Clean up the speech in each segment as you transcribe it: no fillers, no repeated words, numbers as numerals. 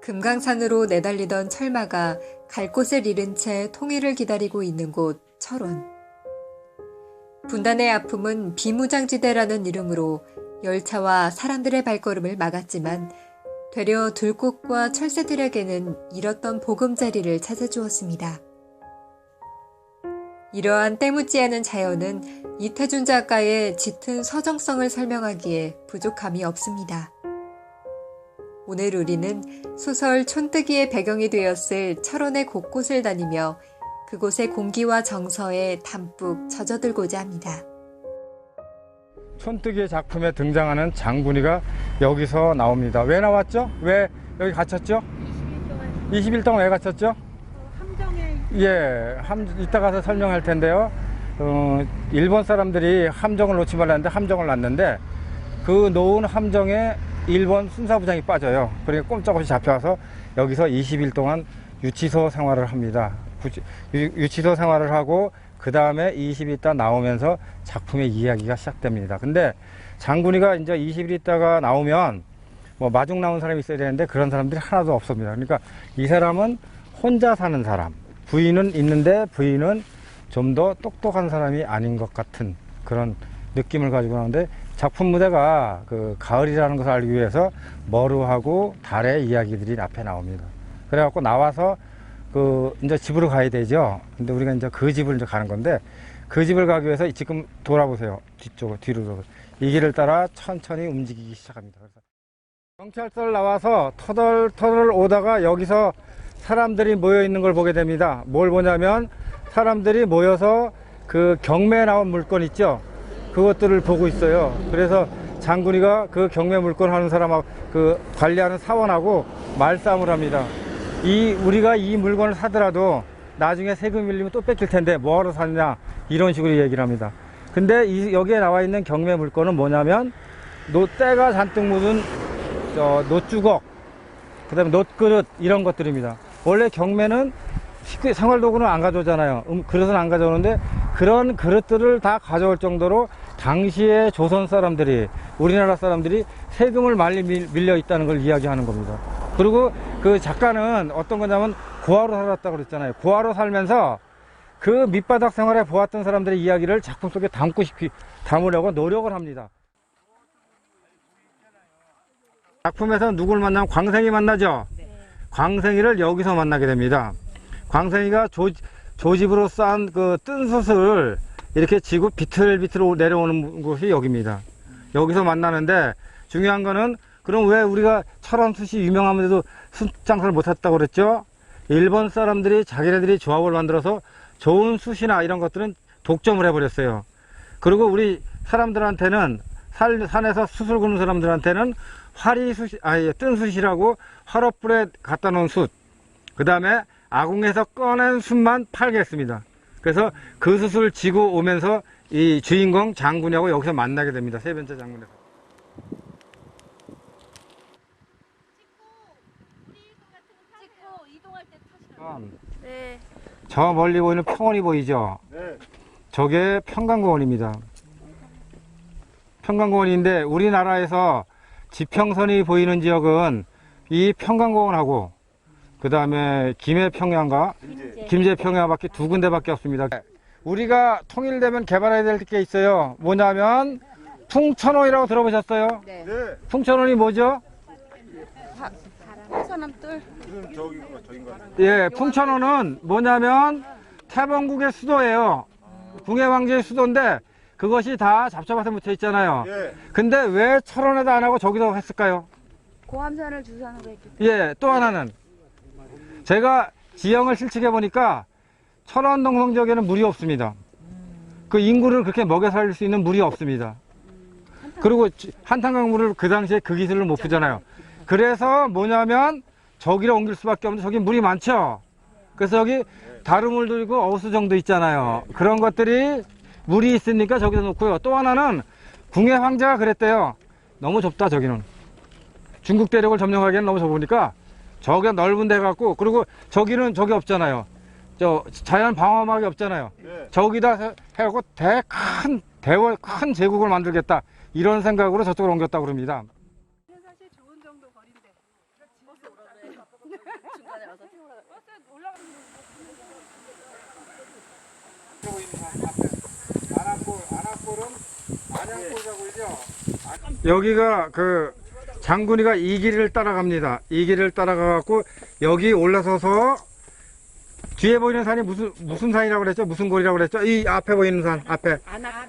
금강산으로 내달리던 철마가 갈 곳을 잃은 채 통일을 기다리고 있는 곳 철원. 분단의 아픔은 비무장지대라는 이름으로 열차와 사람들의 발걸음을 막았지만 되려 들꽃과 철새들에게는 잃었던 보금자리를 찾아주었습니다. 이러한 때묻지 않은 자연은 이태준 작가의 짙은 서정성을 설명하기에 부족함이 없습니다. 오늘 우리는 소설 촌뜨기의 배경이 되었을 철원의 곳곳을 다니며 그곳의 공기와 정서에 담뿍 젖어들고자 합니다. 촌뜨기의 작품에 등장하는 장군이가 여기서 나옵니다. 왜 나왔죠? 왜 여기 갇혔죠? 20일 동안 왜 갇혔죠? 함정에. 예, 이따 가서 설명할 텐데요. 일본 사람들이 함정을 놓지 말라는데 함정을 놨는데 그 놓은 함정에 일본 순사부장이 빠져요. 그러니까 꼼짝없이 잡혀와서 여기서 20일 동안 유치소 생활을 합니다. 유치소 생활을 하고 그 다음에 20일 있다 나오면서 작품의 이야기가 시작됩니다. 근데 장군이가 이제 20일 있다가 나오면 뭐 마중 나온 사람이 있어야 되는데 그런 사람들이 하나도 없습니다. 그러니까 이 사람은 혼자 사는 사람, 부인은 있는데 부인은 좀 더 똑똑한 사람이 아닌 것 같은 그런 느낌을 가지고 나오는데 작품 무대가 그 가을이라는 것을 알기 위해서 머루하고 달의 이야기들이 앞에 나옵니다. 그래갖고 나와서 이제 집으로 가야 되죠. 근데 우리가 이제 그 집을 이제 가는 건데 그 집을 가기 위해서 지금 돌아보세요. 뒤로. 이 길을 따라 천천히 움직이기 시작합니다. 그래서 경찰서를 나와서 터덜 오다가 여기서 사람들이 모여 있는 걸 보게 됩니다. 뭘 보냐면 사람들이 모여서 그 경매에 나온 물건 있죠. 그것들을 보고 있어요. 그래서 장군이가 그 경매 물건 하는 사람하고 그 관리하는 사원하고 말싸움을 합니다. 우리가 이 물건을 사더라도 나중에 세금 밀리면 또 뺏길 텐데 뭐하러 사느냐 이런 식으로 얘기를 합니다. 근데 여기에 나와 있는 경매 물건은 뭐냐면 때가 잔뜩 묻은 놋주걱, 그 다음에 놋그릇 이런 것들입니다. 원래 경매는 생활도구는 안 가져오잖아요. 그릇은 안 가져오는데 그런 그릇들을 다 가져올 정도로 당시에 조선 사람들이, 우리나라 사람들이 세금을 많이 밀려 있다는 걸 이야기하는 겁니다. 그리고 그 작가는 어떤 거냐면 고아로 살았다고 그랬잖아요. 고아로 살면서 그 밑바닥 생활에 보았던 사람들의 이야기를 작품 속에 담으려고 노력을 합니다. 작품에서 누굴 만나면 광생이 만나죠? 네. 광생이를 여기서 만나게 됩니다. 광생이가 조집으로 싼 그 뜬 숯을 이렇게 지고 비틀비틀 내려오는 곳이 여기입니다. 여기서 만나는데 중요한 거는 그럼 왜 우리가 철원 숯이 유명하면서도 숯 장사를 못했다고 그랬죠? 일본 사람들이 자기네들이 조합을 만들어서 좋은 숯이나 이런 것들은 독점을 해버렸어요. 그리고 우리 사람들한테는 산에서 숯을 굽는 사람들한테는 뜬 숯이라고 화롯불에 갖다 놓은 숯, 그 다음에 아궁에서 꺼낸 숯만 팔게 했습니다. 그래서 그 숯을 지고 오면서 이 주인공 장군이하고 여기서 만나게 됩니다. 세 번째 장군에서. 이동할 때 타시라고. 네. 저 멀리 보이는 평원이 보이죠? 네. 저게 평강공원입니다. 평강공원인데 우리나라에서 지평선이 보이는 지역은 이 평강공원하고 그 다음에 김제평야밖에 두 군데밖에 없습니다. 우리가 통일되면 개발해야 될 게 있어요. 뭐냐면 풍천원이라고 들어보셨어요? 네. 풍천원이 뭐죠? 사남들. 예, 풍천원은 뭐냐면 태범국의 수도예요. 궁예왕제의 수도인데 그것이 다 잡초밭에 묻혀 있잖아요. 예. 근데 왜 철원에도 안 하고 저기서 했을까요? 고암산을 주사하는 거 했기 때문에. 예, 또 하나는 제가 지형을 실측해 보니까 철원 동성 지역에는 물이 없습니다. 그 인구를 그렇게 먹여 살릴 수 있는 물이 없습니다. 그리고 한탄강물을 그 당시에 그 기술을 못 푸잖아요. 그래서 뭐냐면 저기로 옮길 수밖에 없는데 저기 물이 많죠. 그래서 여기 다루물도 있고 어수정도 있잖아요. 그런 것들이 물이 있으니까 저기서 놓고요. 또 하나는 궁예 황제가 그랬대요. 너무 좁다 저기는. 중국 대륙을 점령하기에는 너무 좁으니까 저기가 넓은 데 갖고, 그리고 저기는 저기 없잖아요. 자연 방어막이 없잖아요. 네. 저기다 해갖고 큰 제국을 만들겠다 이런 생각으로 저쪽으로 옮겼다고 그럽니다. 사실 좋은 정도 거리인데 보이는 산 앞에 안악골은 안양골이라고 그러죠. 여기가 그 장군이가 이 길을 따라갑니다. 이 길을 따라가갖고 여기 올라서서 뒤에 보이는 산이 무슨 산이라고 그랬죠? 무슨 골이라고 그랬죠? 이 앞에 보이는 산 앞에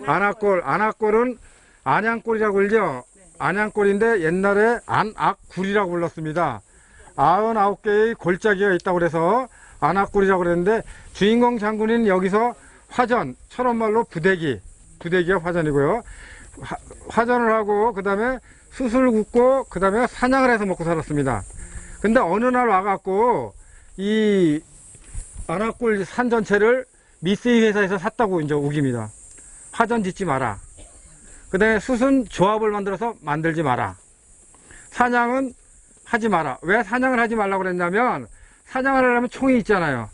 안악골은 안양골이라고 그러죠. 안양골인데 옛날에 안악굴이라고 불렀습니다. 99개의 골짜기가 있다고 그래서 안악골이라고 그랬는데 주인공 장군은 여기서 화전, 철원말로 부대기가 화전이고요. 화전을 하고 그 다음에 숯을 굽고 그 다음에 사냥을 해서 먹고 살았습니다. 근데 어느 날 와갖고 이 안악골 산 전체를 미쓰이 회사에서 샀다고 이제 우깁니다. 화전 짓지 마라. 그 다음에 숯은 조합을 만들어서 만들지 마라. 사냥은 하지 마라. 왜 사냥을 하지 말라고 그랬냐면 사냥을 하려면 총이 있잖아요.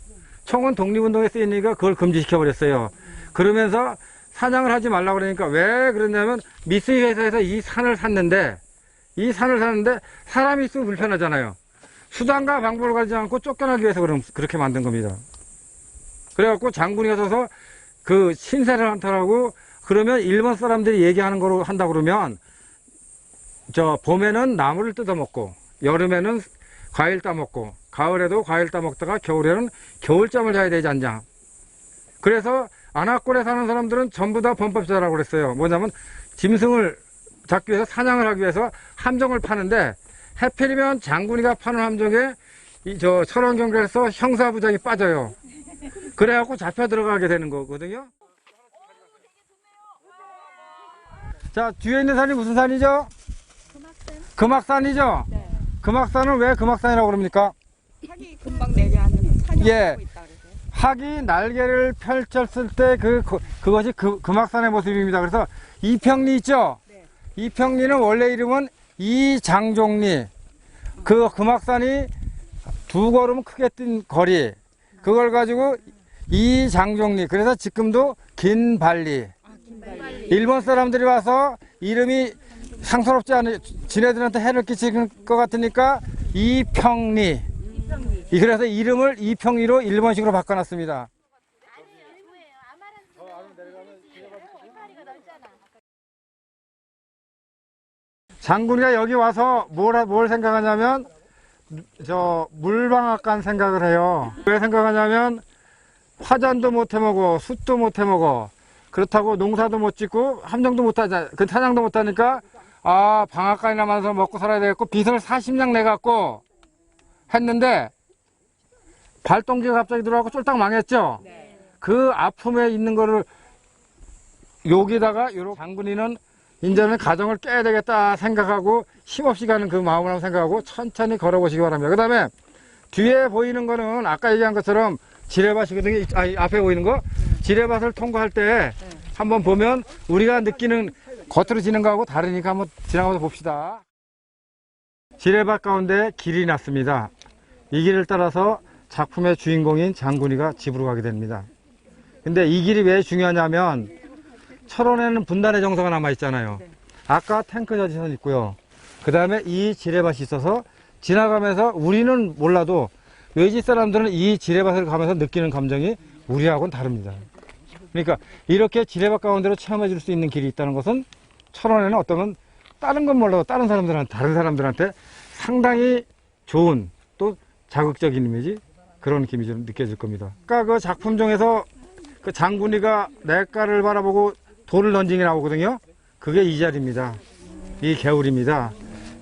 총은 독립운동에 쓰이니까 그걸 금지시켜 버렸어요. 그러면서 사냥을 하지 말라고 그러니까 왜 그랬냐면 미쓰이 회사에서 이 산을 샀는데 사람이 있으면 불편하잖아요. 수단과 방법을 가지지 않고 쫓겨나기 위해서 그렇게 만든 겁니다. 그래갖고 장군이 가서 그 신세를 한탄하고 그러면 일본 사람들이 얘기하는 거로 한다 그러면 봄에는 나무를 뜯어먹고 여름에는 과일 따먹고 가을에도 과일 따먹다가 겨울에는 겨울잠을 자야 되지 않냐. 그래서 안악골에 사는 사람들은 전부 다 범법자라고 그랬어요. 뭐냐면 짐승을 잡기 위해서 사냥을 하기 위해서 함정을 파는데 해필이면 장군이가 파는 함정에 철원 경찰서 형사부장이 빠져요. 그래갖고 잡혀 들어가게 되는 거거든요. 자, 뒤에 있는 산이 무슨 산이죠? 금악산이죠? 네. 금악산은 왜 금악산이라고 그럽니까? 학이 금방 내게 하는 사냥을 예. 하고 있다 그래서. 학이 날개를 펼쳤을 때 그것이 금악산의 모습입니다. 그래서 이평리 있죠? 네. 이평리는 원래 이름은 이장종리. 그 금악산이 두 걸음 크게 뛴 거리. 그걸 가지고 이장종리. 그래서 지금도 긴발리. 일본 사람들이 와서 이름이 상스럽지 않은 지네들한테 해를 끼칠 것 같으니까 이평리. 그래서 이름을 이평리로 일본식으로 바꿔놨습니다. 장군이가 여기 와서 뭘 생각하냐면 물방앗간 생각을 해요. 왜 생각하냐면 화전도 못 해먹어, 숯도 못 해먹어. 그렇다고 농사도 못 짓고 함정도 못 하자, 그 사냥도 못 하니까 방앗간이나 만들어서 먹고 살아야 되겠고 빚을 40냥 내갖고 했는데 발동기가 갑자기 들어가고 쫄딱 망했죠. 네. 그 아픔에 있는 거를 여기다가 장군이는 이제는 가정을 깨야 되겠다 생각하고 힘없이 가는 그 마음을 한번 생각하고 천천히 걸어보시기 바랍니다. 그 다음에 뒤에 보이는 거는 아까 얘기한 것처럼 지뢰밭이거든요. 앞에 보이는 거 지뢰밭을 통과할 때 한번 보면 우리가 느끼는 겉으로 지는 거하고 다르니까 한번 지나가서 봅시다. 지뢰밭 가운데 길이 났습니다. 이 길을 따라서 작품의 주인공인 장군이가 집으로 가게 됩니다. 근데 이 길이 왜 중요하냐면 철원에는 분단의 정서가 남아있잖아요. 아까 탱크 저지선 있고요. 그 다음에 이 지뢰밭이 있어서 지나가면서 우리는 몰라도 외지 사람들은 이 지뢰밭을 가면서 느끼는 감정이 우리하고는 다릅니다. 그러니까 이렇게 지뢰밭 가운데로 체험해 줄 수 있는 길이 있다는 것은 철원에는 어떠면 다른 건 몰라도 다른 사람들한테 상당히 좋은 또 자극적인 이미지 그런 느낌이 좀 느껴질 겁니다. 아까 그 작품 중에서 그 장군이가 냇가를 바라보고 돌을 던지게 나오거든요. 그게 이 자리입니다. 이 개울입니다.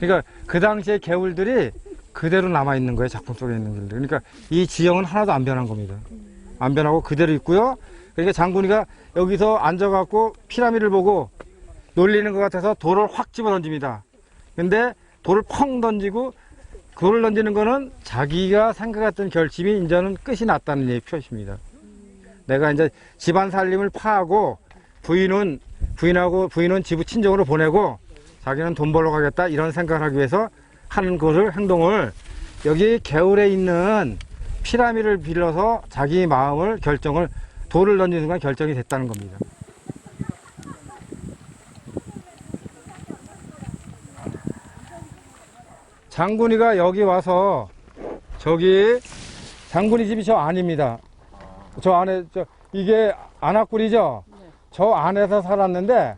그러니까 그 당시의 개울들이 그대로 남아있는 거예요. 작품 속에 있는 길들. 그러니까 이 지형은 하나도 안 변한 겁니다. 안 변하고 그대로 있고요. 그러니까 장군이가 여기서 앉아갖고 피라미드를 보고 놀리는 것 같아서 돌을 확 집어 던집니다. 근데 돌을 펑 던지고 돌을 던지는 거는 자기가 생각했던 결심이 이제는 끝이 났다는 얘기 표시입니다. 내가 이제 집안 살림을 파하고 부인은 집을 친정으로 보내고 자기는 돈 벌러 가겠다 이런 생각을 하기 위해서 하는 행동을 여기 개울에 있는 피라미드를 빌려서 자기 마음을 돌을 던지는 순간 결정이 됐다는 겁니다. 장군이가 여기 와서 장군이 집이 저 안입니다. 저 안에 이게 안압굴이죠. 저 안에서 살았는데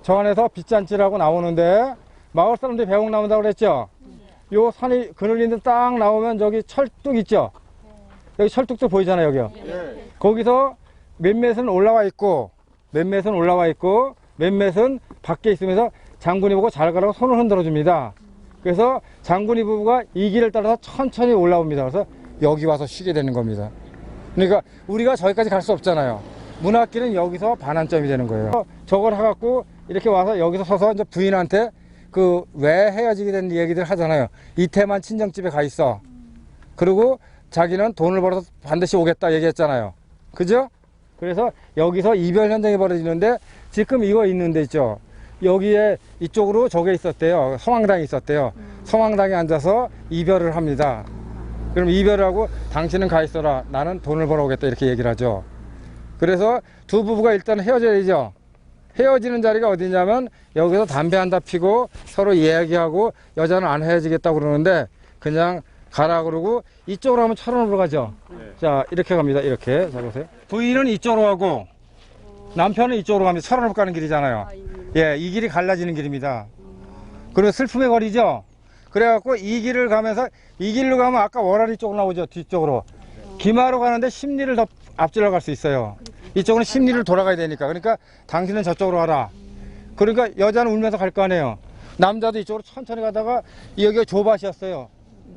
저 안에서 빗잔치라고 나오는데 마을 사람들이 배옥 나온다고 그랬죠. 요 산이 그늘 있는 딱 나오면 저기 철뚝 있죠. 여기 철뚝도 보이잖아요, 여기요. 거기서 몇몇은 올라와 있고 몇몇은 밖에 있으면서 장군이 보고 잘 가라고 손을 흔들어 줍니다. 그래서 장군이 부부가 이 길을 따라서 천천히 올라옵니다. 그래서 여기 와서 쉬게 되는 겁니다. 그러니까 우리가 저기까지 갈 수 없잖아요. 문학길은 여기서 반환점이 되는 거예요. 저걸 해갖고 이렇게 와서 여기서 서서 이제 부인한테 그 왜 헤어지게 된 얘기들 하잖아요. 이태만 친정집에 가 있어. 그리고 자기는 돈을 벌어서 반드시 오겠다 얘기했잖아요. 그죠? 그래서 여기서 이별 현장이 벌어지는데 지금 이거 있는 데 있죠. 여기에 이쪽으로 저게 있었대요. 성황당이 있었대요. 성황당에 앉아서 이별을 합니다. 그럼 이별을 하고 당신은 가 있어라. 나는 돈을 벌어오겠다. 이렇게 얘기를 하죠. 그래서 두 부부가 일단 헤어져야 되죠. 헤어지는 자리가 어디냐면 여기서 담배 한 대 피고 서로 이야기하고 여자는 안 헤어지겠다고 그러는데 그냥 가라 그러고 이쪽으로 하면 철원으로 가죠. 자, 이렇게 갑니다. 이렇게. 자, 보세요. 부인은 이쪽으로 가고 남편은 이쪽으로 가면 철원으로 가는 길이잖아요. 예, 이 길이 갈라지는 길입니다. 그리고 슬픔의 거리죠. 그래갖고 이 길을 가면서 이 길로 가면 아까 월화리 쪽으로 나오죠. 뒤쪽으로. 기마로 가는데 십리를 더 앞질러 갈 수 있어요. 이쪽은 십리를 돌아가야 되니까. 그러니까 당신은 저쪽으로 가라. 그러니까 여자는 울면서 갈 거 아니에요. 남자도 이쪽으로 천천히 가다가 여기가 조밭이었어요.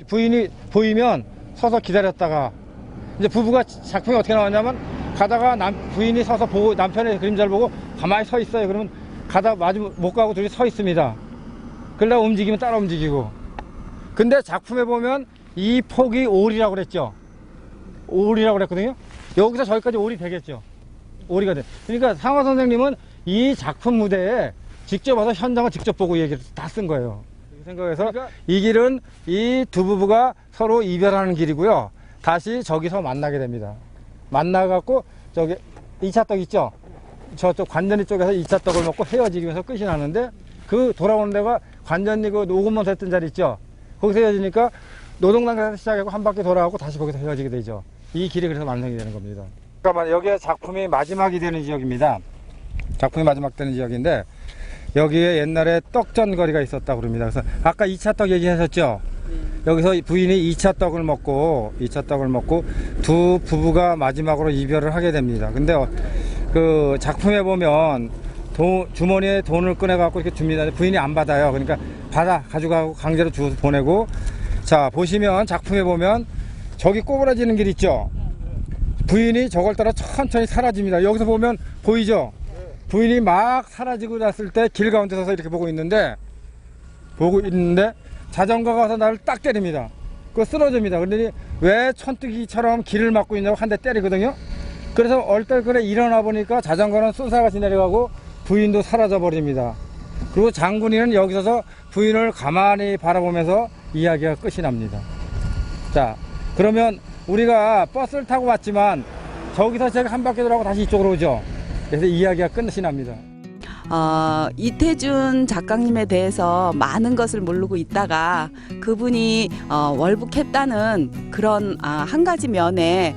부인이 보이면 서서 기다렸다가 이제 부부가 작품이 어떻게 나왔냐면 가다가 부인이 서서 보고 남편의 그림자를 보고 가만히 서 있어요. 그러면 가다 마주 못 가고 둘이 서 있습니다. 그러다가 움직이면 따라 움직이고. 근데 작품에 보면 이 폭이 올이라고 그랬죠. 올이라고 그랬거든요. 여기서 저기까지 올이 되겠죠. 올이가 돼. 그러니까 상화 선생님은 이 작품 무대에 직접 와서 현장을 직접 보고 얘기를 다 쓴 거예요. 생각해서 이 길은 이 두 부부가 서로 이별하는 길이고요. 다시 저기서 만나게 됩니다. 만나갖고 저기 2차 떡 있죠. 저쪽 관전리 쪽에서 2차 떡을 먹고 헤어지기 위해서 끝이 나는데 그 돌아오는 데가 관전리 그 녹음만 했던 자리 있죠. 거기서 헤어지니까 노동당에서 시작하고 한 바퀴 돌아가고 다시 거기서 헤어지게 되죠. 이 길이 그래서 완성이 되는 겁니다. 잠깐만, 여기에 작품이 마지막이 되는 지역입니다. 작품이 마지막 되는 지역인데 여기에 옛날에 떡전거리가 있었다고 그럽니다. 그래서 아까 2차 떡 얘기하셨죠? 여기서 부인이 2차 떡을 먹고 두 부부가 마지막으로 이별을 하게 됩니다. 근데 그 작품에 보면 주머니에 돈을 꺼내갖고 이렇게 줍니다. 부인이 안 받아요. 그러니까 가져가고 강제로 주워서 보내고. 자, 보시면 작품에 보면 저기 꼬부라지는 길 있죠? 부인이 저걸 따라 천천히 사라집니다. 여기서 보면 보이죠? 부인이 막 사라지고 났을 때 길 가운데 서서 이렇게 보고 있는데 자전거가 와서 나를 딱 때립니다. 그거 쓰러집니다. 그러더니 왜 천뜨기처럼 길을 막고 있냐고 한 대 때리거든요. 그래서 얼떨결에 일어나 보니까 자전거는 쏜살같이 내려가고 부인도 사라져 버립니다. 그리고 장군이는 여기서 부인을 가만히 바라보면서 이야기가 끝이 납니다. 자, 그러면 우리가 버스를 타고 왔지만 저기서 제가 한 바퀴 돌아가고 다시 이쪽으로 오죠. 그래서 이야기가 끝이 납니다. 이태준 작가님에 대해서 많은 것을 모르고 있다가 그분이 월북했다는 그런 한 가지 면에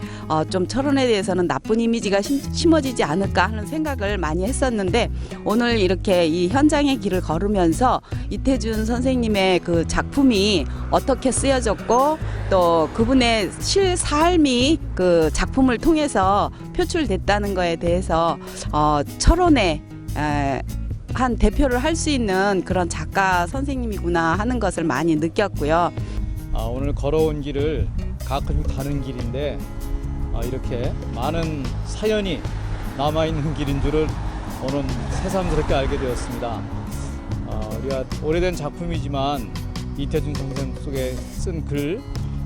좀 철원에 대해서는 나쁜 이미지가 심어지지 않을까 하는 생각을 많이 했었는데 오늘 이렇게 이 현장의 길을 걸으면서 이태준 선생님의 그 작품이 어떻게 쓰여졌고 또 그분의 실삶이 그 작품을 통해서 표출됐다는 거에 대해서 철원에 한 대표를 할 수 있는 그런 작가 선생님이구나 하는 것을 많이 느꼈고요. 오늘 걸어온 길을 가끔 가는 길인데 이렇게 많은 사연이 남아있는 길인 줄을 오늘 새삼스럽게 알게 되었습니다. 우리가 오래된 작품이지만 이태준 선생 속에 쓴 글,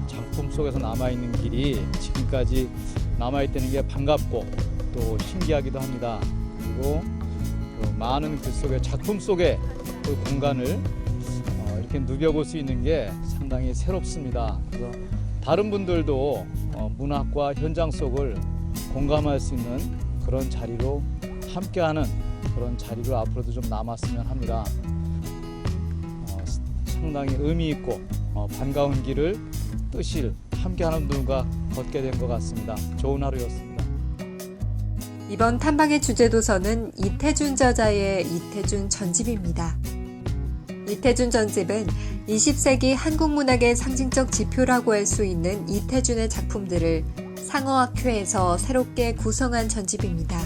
작품 속에서 남아있는 길이 지금까지 남아있다는 게 반갑고 또 신기하기도 합니다. 그리고 많은 글 속에 작품 속에 그 공간을 이렇게 누벼볼 수 있는 게 상당히 새롭습니다. 그래서 다른 분들도 문학과 현장 속을 공감할 수 있는 그런 자리로 함께하는 그런 자리로 앞으로도 좀 남았으면 합니다. 상당히 의미 있고 반가운 길을 뜻을 함께하는 분과 걷게 된 것 같습니다. 좋은 하루였습니다. 이번 탐방의 주제 도서는 이태준 저자의 이태준 전집입니다. 이태준 전집은 20세기 한국 문학의 상징적 지표라고 할 수 있는 이태준의 작품들을 상어학회에서 새롭게 구성한 전집입니다.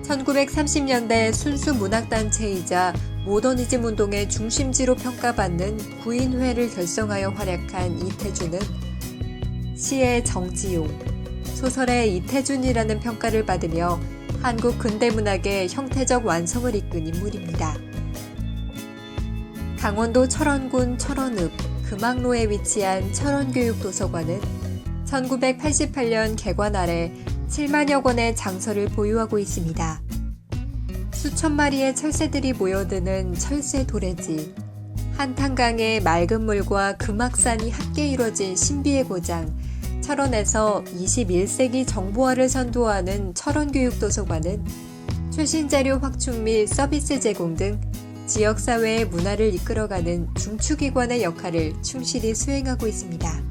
1930년대 순수 문학단체이자 모더니즘 운동의 중심지로 평가받는 구인회를 결성하여 활약한 이태준은 시의 정지용, 소설의 이태준이라는 평가를 받으며 한국 근대문학의 형태적 완성을 이끈 인물입니다. 강원도 철원군 철원읍 금학로에 위치한 철원교육도서관은 1988년 개관 아래 7만여 권의 장서를 보유하고 있습니다. 수천 마리의 철새들이 모여드는 철새 도래지, 한탄강의 맑은 물과 금악산이 함께 이뤄진 신비의 고장, 철원에서 21세기 정보화를 선도하는 철원교육도서관은 최신 자료 확충 및 서비스 제공 등 지역사회의 문화를 이끌어가는 중추기관의 역할을 충실히 수행하고 있습니다.